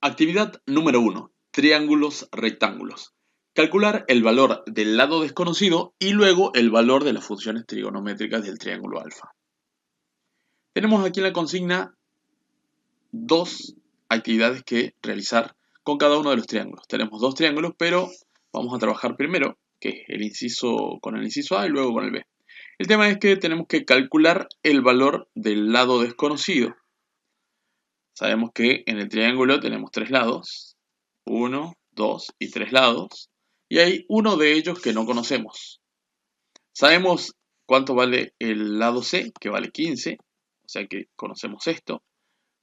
Actividad número 1. Triángulos rectángulos. Calcular el valor del lado desconocido y luego el valor de las funciones trigonométricas del triángulo alfa. Tenemos aquí en la consigna dos actividades que realizar con cada uno de los triángulos. Tenemos dos triángulos, pero vamos a trabajar primero que es con el inciso A y luego con el B. El tema es que tenemos que calcular el valor del lado desconocido. Sabemos que en el triángulo tenemos tres lados. 1, 2 y 3 lados. Y hay uno de ellos que no conocemos. Sabemos cuánto vale el lado C, que vale 15. O sea que conocemos esto.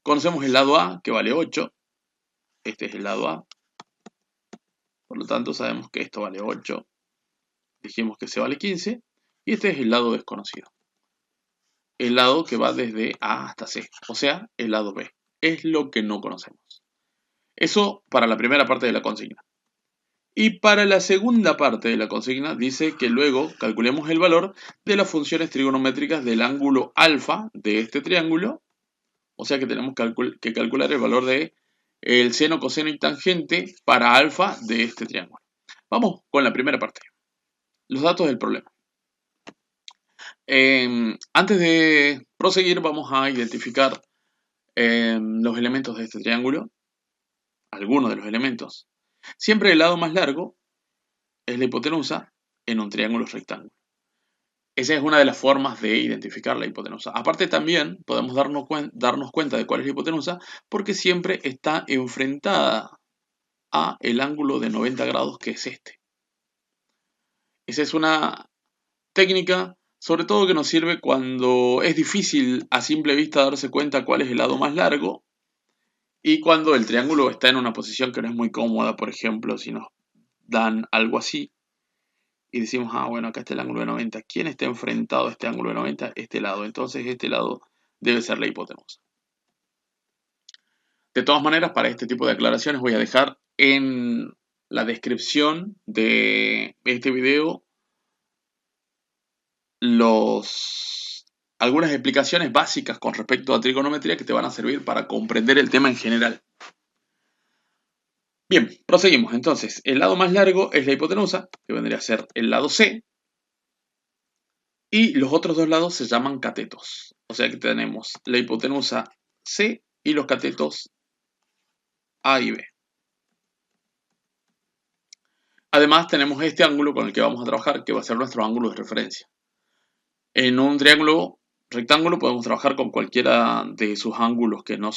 Conocemos el lado A, que vale 8. Este es el lado A. Por lo tanto, sabemos que esto vale 8. Dijimos que C vale 15. Y este es el lado desconocido. El lado que va desde A hasta C. O sea, el lado B. Es lo que no conocemos. Eso para la primera parte de la consigna. Y para la segunda parte de la consigna dice que luego calculemos el valor de las funciones trigonométricas del ángulo alfa de este triángulo. O sea que tenemos que calcular el valor de el seno, coseno y tangente para alfa de este triángulo. Vamos con la primera parte. Los datos del problema. Antes de proseguir vamos a identificar los elementos de este triángulo. Algunos de los elementos. Siempre el lado más largo es la hipotenusa en un triángulo rectángulo. Esa es una de las formas de identificar la hipotenusa. Aparte también podemos darnos cuenta de cuál es la hipotenusa porque siempre está enfrentada a el ángulo de 90 grados que es este. Esa es una técnica sobre todo que nos sirve cuando es difícil a simple vista darse cuenta cuál es el lado más largo y cuando el triángulo está en una posición que no es muy cómoda, por ejemplo, si nos dan algo así. Y decimos, bueno, acá está el ángulo de 90. ¿Quién está enfrentado a este ángulo de 90? Este lado. Entonces este lado debe ser la hipotenusa. De todas maneras, para este tipo de aclaraciones voy a dejar en la descripción de este video algunas explicaciones básicas con respecto a trigonometría que te van a servir para comprender el tema en general. Bien, proseguimos. Entonces, el lado más largo es la hipotenusa, que vendría a ser el lado C. Y los otros dos lados se llaman catetos. O sea que tenemos la hipotenusa C y los catetos A y B. Además tenemos este ángulo con el que vamos a trabajar, que va a ser nuestro ángulo de referencia. En un triángulo rectángulo podemos trabajar con cualquiera de sus ángulos que no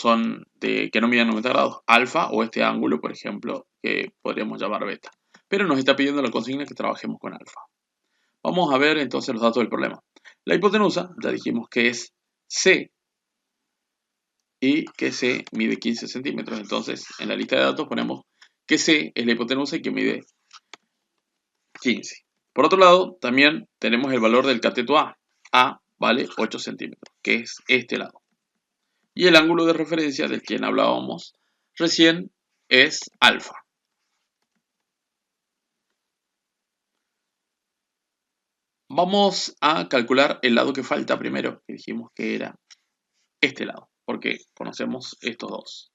midan 90 grados, alfa o este ángulo, por ejemplo, que podríamos llamar beta. Pero nos está pidiendo la consigna que trabajemos con alfa. Vamos a ver entonces los datos del problema. La hipotenusa, ya dijimos que es C y que C mide 15 centímetros. Entonces, en la lista de datos ponemos que C es la hipotenusa y que mide 15. Por otro lado, también tenemos el valor del cateto A. A vale 8 centímetros, que es este lado. Y el ángulo de referencia del que hablábamos recién es alfa. Vamos a calcular el lado que falta primero, que dijimos que era este lado, porque conocemos estos dos.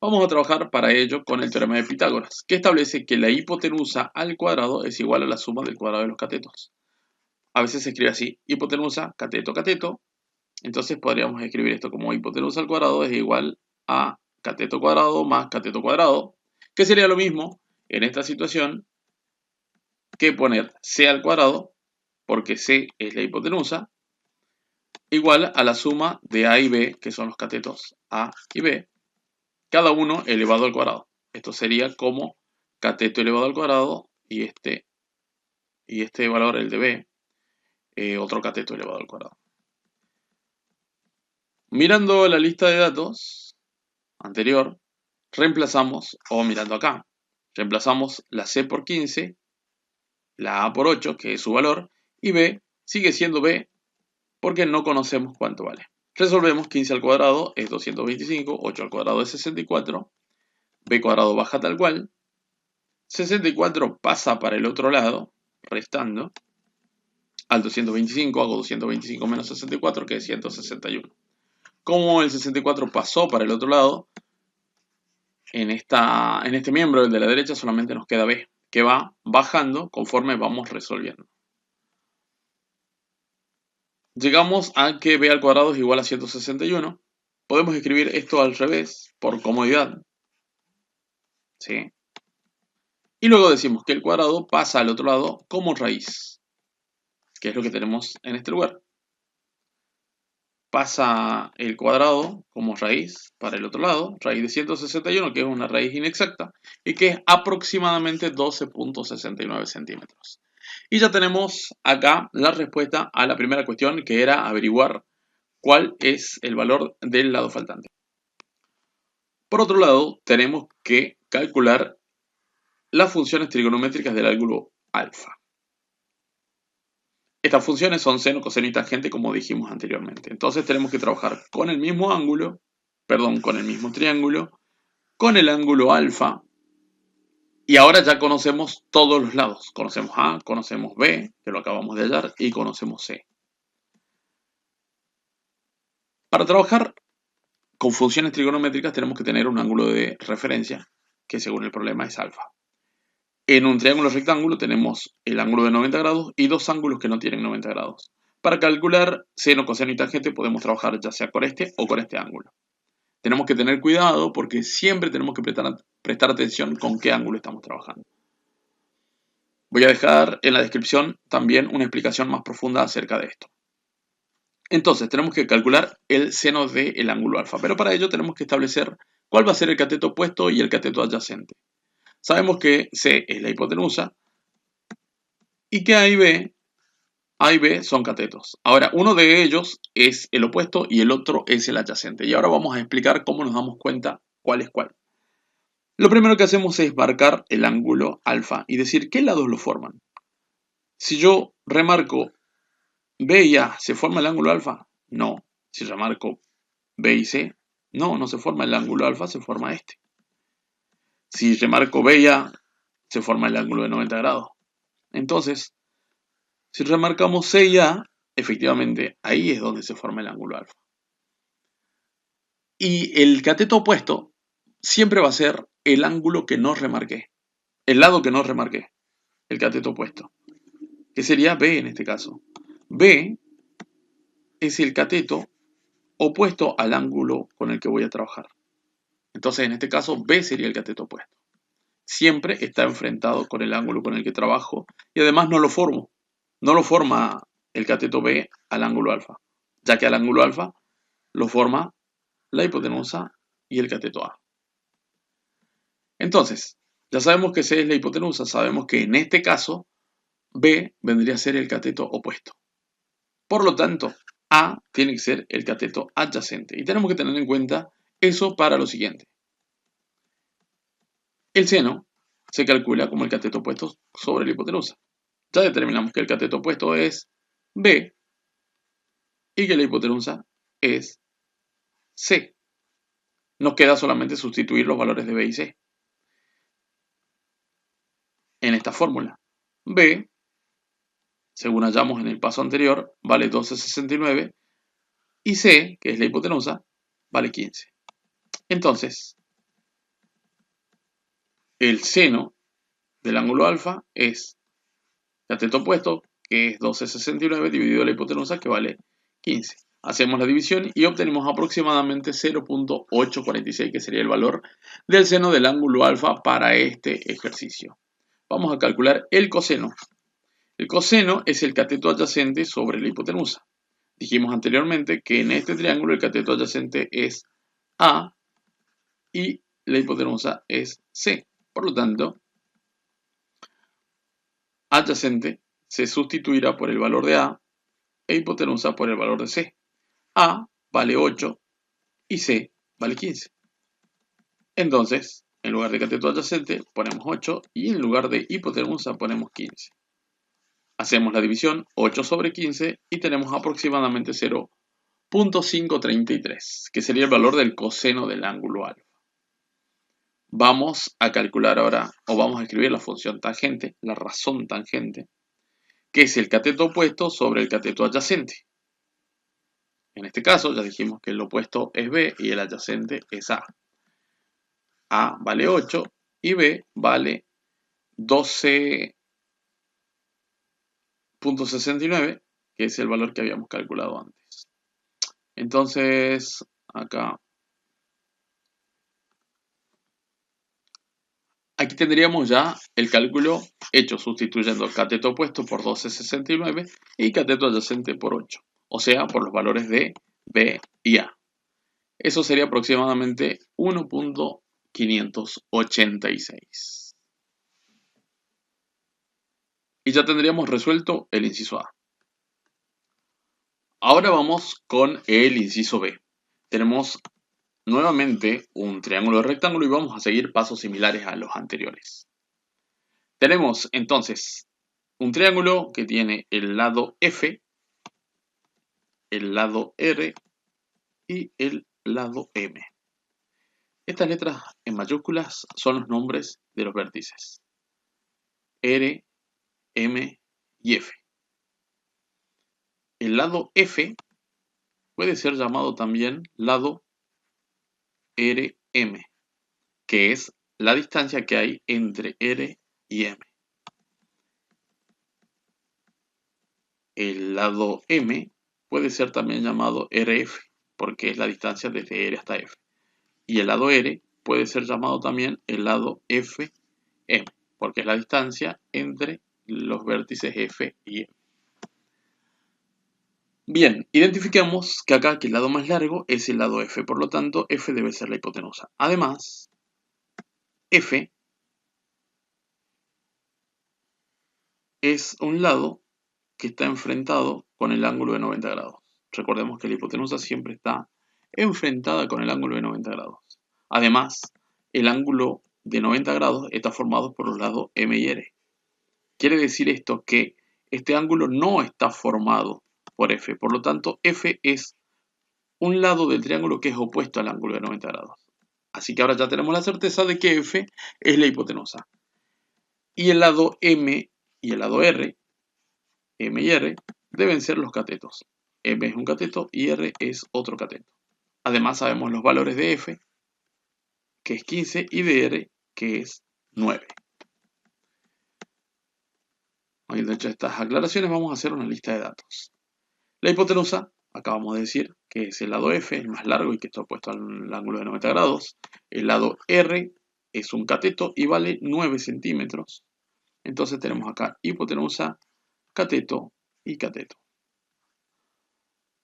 Vamos a trabajar para ello con el teorema de Pitágoras, que establece que la hipotenusa al cuadrado es igual a la suma del cuadrado de los catetos. A veces se escribe así, hipotenusa, cateto, cateto. Entonces podríamos escribir esto como hipotenusa al cuadrado es igual a cateto cuadrado más cateto cuadrado, que sería lo mismo en esta situación que poner c al cuadrado, porque c es la hipotenusa, igual a la suma de a y b, que son los catetos a y b, cada uno elevado al cuadrado. Esto sería como cateto elevado al cuadrado y este valor, el de b, otro cateto elevado al cuadrado. Mirando la lista de datos anterior, reemplazamos, o mirando acá, reemplazamos la c por 15, la a por 8, que es su valor, y b sigue siendo b porque no conocemos cuánto vale. Resolvemos 15 al cuadrado es 225, 8 al cuadrado es 64, b cuadrado baja tal cual, 64 pasa para el otro lado, restando, al 225 hago 225 menos 64, que es 161. Como el 64 pasó para el otro lado, en este miembro, el de la derecha, solamente nos queda b, que va bajando conforme vamos resolviendo. Llegamos a que b al cuadrado es igual a 161. Podemos escribir esto al revés, por comodidad. ¿Sí? Y luego decimos que el cuadrado pasa al otro lado como raíz, que es lo que tenemos en este lugar. Pasa el cuadrado como raíz para el otro lado, raíz de 161, que es una raíz inexacta, y que es aproximadamente 12.69 centímetros. Y ya tenemos acá la respuesta a la primera cuestión, que era averiguar cuál es el valor del lado faltante. Por otro lado, tenemos que calcular las funciones trigonométricas del ángulo alfa. Estas funciones son seno, coseno y tangente, como dijimos anteriormente. Entonces tenemos que trabajar con el mismo ángulo, con el mismo triángulo, con el ángulo alfa. Y ahora ya conocemos todos los lados. Conocemos A, conocemos B, que lo acabamos de hallar, y conocemos C. Para trabajar con funciones trigonométricas tenemos que tener un ángulo de referencia, que según el problema es alfa. En un triángulo rectángulo tenemos el ángulo de 90 grados y dos ángulos que no tienen 90 grados. Para calcular seno, coseno y tangente podemos trabajar ya sea con este o con este ángulo. Tenemos que tener cuidado porque siempre tenemos que prestar atención con qué ángulo estamos trabajando. Voy a dejar en la descripción también una explicación más profunda acerca de esto. Entonces tenemos que calcular el seno del ángulo alfa, pero para ello tenemos que establecer cuál va a ser el cateto opuesto y el cateto adyacente. Sabemos que C es la hipotenusa y que A y B son catetos. Ahora, uno de ellos es el opuesto y el otro es el adyacente. Y ahora vamos a explicar cómo nos damos cuenta cuál es cuál. Lo primero que hacemos es marcar el ángulo alfa y decir qué lados lo forman. Si yo remarco B y A, ¿se forma el ángulo alfa? No. Si remarco B y C, no se forma el ángulo alfa, se forma este. Si remarco B y A, se forma el ángulo de 90 grados. Entonces, si remarcamos C y A, efectivamente, ahí es donde se forma el ángulo alfa. Y el cateto opuesto siempre va a ser el ángulo que no remarqué. El lado que no remarqué. El cateto opuesto. Que sería B en este caso. B es el cateto opuesto al ángulo con el que voy a trabajar. Entonces, en este caso, B sería el cateto opuesto. Siempre está enfrentado con el ángulo con el que trabajo y además no lo formo. No lo forma el cateto B al ángulo alfa, ya que al ángulo alfa lo forma la hipotenusa y el cateto A. Entonces, ya sabemos que C es la hipotenusa, sabemos que en este caso B vendría a ser el cateto opuesto. Por lo tanto, A tiene que ser el cateto adyacente. Y tenemos que tener en cuenta eso para lo siguiente. El seno se calcula como el cateto opuesto sobre la hipotenusa. Ya determinamos que el cateto opuesto es B y que la hipotenusa es C. Nos queda solamente sustituir los valores de B y C en esta fórmula. B, según hallamos en el paso anterior, vale 12,69 y C, que es la hipotenusa, vale 15. Entonces, el seno del ángulo alfa es cateto opuesto, que es 12,69 dividido la hipotenusa, que vale 15. Hacemos la división y obtenemos aproximadamente 0.846, que sería el valor del seno del ángulo alfa para este ejercicio. Vamos a calcular el coseno. El coseno es el cateto adyacente sobre la hipotenusa. Dijimos anteriormente que en este triángulo el cateto adyacente es A y la hipotenusa es C. Por lo tanto, adyacente se sustituirá por el valor de A e hipotenusa por el valor de C. A vale 8 y C vale 15. Entonces, en lugar de cateto adyacente ponemos 8 y en lugar de hipotenusa ponemos 15. Hacemos la división 8 sobre 15 y tenemos aproximadamente 0.533, que sería el valor del coseno del ángulo alfa. Vamos a calcular ahora, o vamos a escribir la función tangente, la razón tangente, que es el cateto opuesto sobre el cateto adyacente. En este caso ya dijimos que el opuesto es B y el adyacente es A. A vale 8 y B vale 12.69, que es el valor que habíamos calculado antes. Entonces, acá, aquí tendríamos ya el cálculo hecho sustituyendo el cateto opuesto por 12.69 y cateto adyacente por 8, o sea, por los valores de B y A. Eso sería aproximadamente 1.586. Y ya tendríamos resuelto el inciso A. Ahora vamos con el inciso B. Tenemos nuevamente un triángulo rectángulo y vamos a seguir pasos similares a los anteriores. Tenemos entonces un triángulo que tiene el lado F, el lado R y el lado M. Estas letras en mayúsculas son los nombres de los vértices R, M y F. El lado F puede ser llamado también lado RM, que es la distancia que hay entre R y M. El lado M puede ser también llamado RF, porque es la distancia desde R hasta F. Y el lado R puede ser llamado también el lado FM, porque es la distancia entre los vértices F y M. Bien, identificamos que acá que el lado más largo es el lado F, por lo tanto F debe ser la hipotenusa. Además, F es un lado que está enfrentado con el ángulo de 90 grados. Recordemos que la hipotenusa siempre está enfrentada con el ángulo de 90 grados. Además, el ángulo de 90 grados está formado por los lados M y R. Quiere decir esto que este ángulo no está formado por F. Por lo tanto, F es un lado del triángulo que es opuesto al ángulo de 90 grados. Así que ahora ya tenemos la certeza de que F es la hipotenusa. Y el lado M y el lado R, M y R, deben ser los catetos. M es un cateto y R es otro cateto. Además sabemos los valores de F, que es 15, y de R, que es 9. Habiendo hecho estas aclaraciones, vamos a hacer una lista de datos. La hipotenusa, acabamos de decir, que es el lado F, el más largo y que está opuesto al ángulo de 90 grados. El lado R es un cateto y vale 9 centímetros. Entonces tenemos acá hipotenusa, cateto y cateto.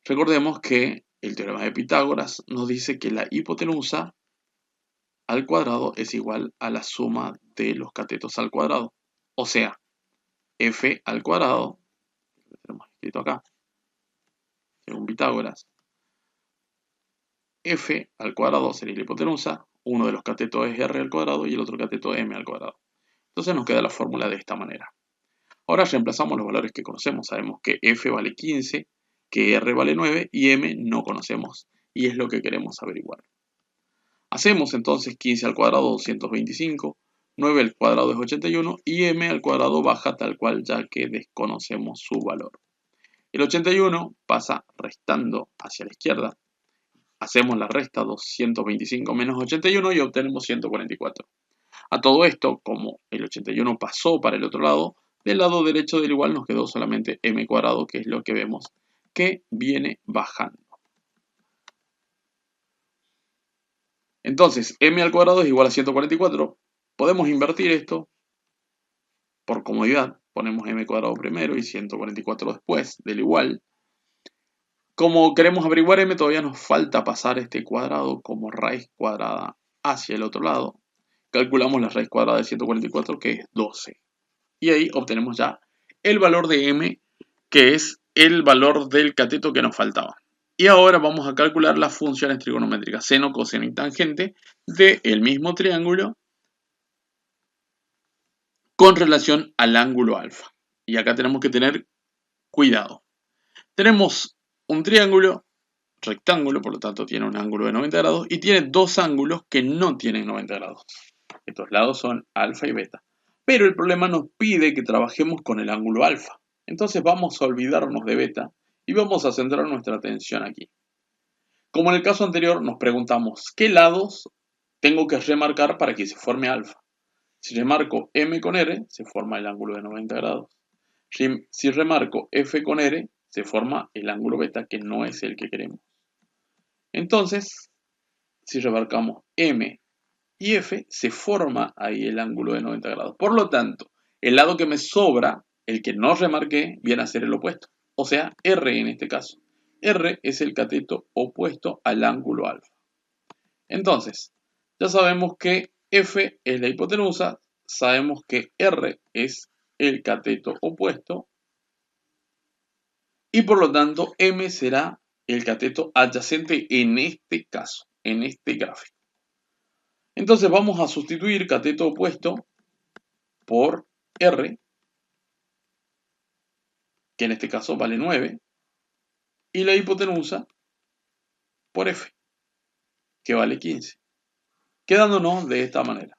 Recordemos que el teorema de Pitágoras nos dice que la hipotenusa al cuadrado es igual a la suma de los catetos al cuadrado. O sea, F al cuadrado, lo tenemos escrito acá, según Pitágoras, F al cuadrado sería la hipotenusa, uno de los catetos es R al cuadrado y el otro cateto M al cuadrado. Entonces nos queda la fórmula de esta manera. Ahora reemplazamos los valores que conocemos. Sabemos que F vale 15, que R vale 9 y M no conocemos y es lo que queremos averiguar. Hacemos entonces 15 al cuadrado 225, 9 al cuadrado es 81 y M al cuadrado baja tal cual ya que desconocemos su valor. El 81 pasa restando hacia la izquierda. Hacemos la resta 225 menos 81 y obtenemos 144. A todo esto, como el 81 pasó para el otro lado, del lado derecho del igual nos quedó solamente m cuadrado, que es lo que vemos que viene bajando. Entonces, m al cuadrado es igual a 144. Podemos invertir esto por comodidad. Ponemos m cuadrado primero y 144 después del igual. Como queremos averiguar m, todavía nos falta pasar este cuadrado como raíz cuadrada hacia el otro lado. Calculamos la raíz cuadrada de 144, que es 12. Y ahí obtenemos ya el valor de m, que es el valor del cateto que nos faltaba. Y ahora vamos a calcular las funciones trigonométricas seno, coseno y tangente del mismo triángulo con relación al ángulo alfa. Y acá tenemos que tener cuidado. Tenemos un triángulo rectángulo, por lo tanto tiene un ángulo de 90 grados y tiene dos ángulos que no tienen 90 grados. Estos lados son alfa y beta. Pero el problema nos pide que trabajemos con el ángulo alfa. Entonces vamos a olvidarnos de beta y vamos a centrar nuestra atención aquí. Como en el caso anterior nos preguntamos qué lados tengo que remarcar para que se forme alfa. Si remarco M con R, se forma el ángulo de 90 grados. Si remarco F con R, se forma el ángulo beta, que no es el que queremos. Entonces, si remarcamos M y F, se forma ahí el ángulo de 90 grados. Por lo tanto, el lado que me sobra, el que no remarqué, viene a ser el opuesto. O sea, R en este caso. R es el cateto opuesto al ángulo alfa. Entonces, ya sabemos que F es la hipotenusa, sabemos que R es el cateto opuesto y por lo tanto M será el cateto adyacente en este caso, en este gráfico. Entonces vamos a sustituir cateto opuesto por R, que en este caso vale 9, y la hipotenusa por F, que vale 15, quedándonos de esta manera.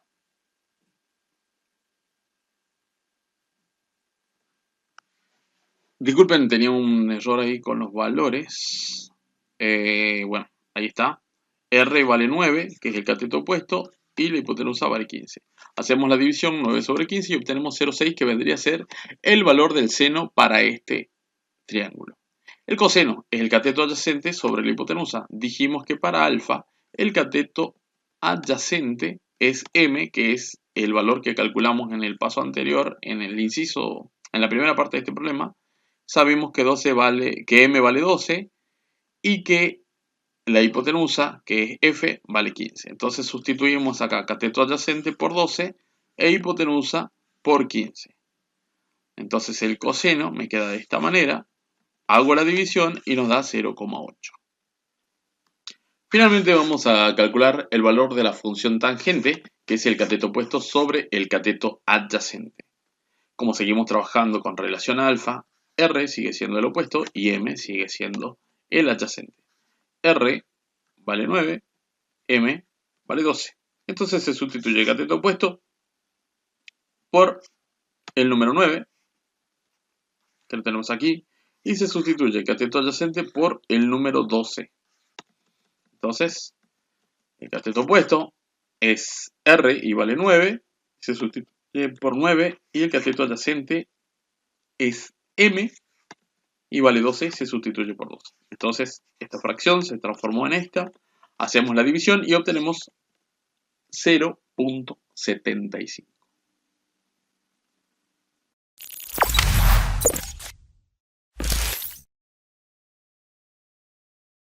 Disculpen, tenía un error ahí con los valores. Bueno, ahí está. R vale 9, que es el cateto opuesto, y la hipotenusa vale 15. Hacemos la división 9 sobre 15 y obtenemos 0,6, que vendría a ser el valor del seno para este triángulo. El coseno es el cateto adyacente sobre la hipotenusa. Dijimos que para alfa el cateto adyacente es M, que es el valor que calculamos en el paso anterior, en el inciso, en la primera parte de este problema. Sabemos que M vale 12 y que la hipotenusa, que es F, vale 15. Entonces sustituimos acá cateto adyacente por 12 e hipotenusa por 15. Entonces el coseno me queda de esta manera. Hago la división y nos da 0,8. Finalmente vamos a calcular el valor de la función tangente, que es el cateto opuesto sobre el cateto adyacente. Como seguimos trabajando con relación a alfa, R sigue siendo el opuesto y M sigue siendo el adyacente. R vale 9, M vale 12. Entonces se sustituye el cateto opuesto por el número 9, que lo tenemos aquí, y se sustituye el cateto adyacente por el número 12. Entonces, el cateto opuesto es R y vale 9, se sustituye por 9, y el cateto adyacente es M y vale 12, se sustituye por 12. Entonces, esta fracción se transformó en esta, hacemos la división y obtenemos 0,75.